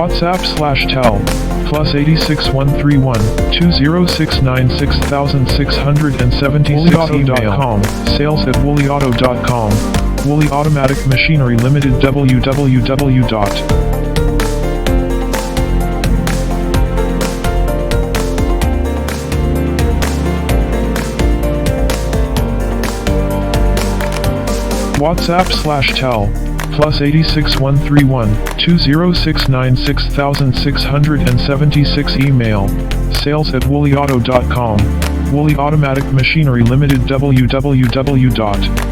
WhatsApp/tel +86 131 2069 6676 email sales@wooleyauto.com. Woolley Automatic Machinery Limited www. WhatsApp/tel +86 131 2069 6676 email sales@wooleyauto.com. Woolley Automatic Machinery Limited www.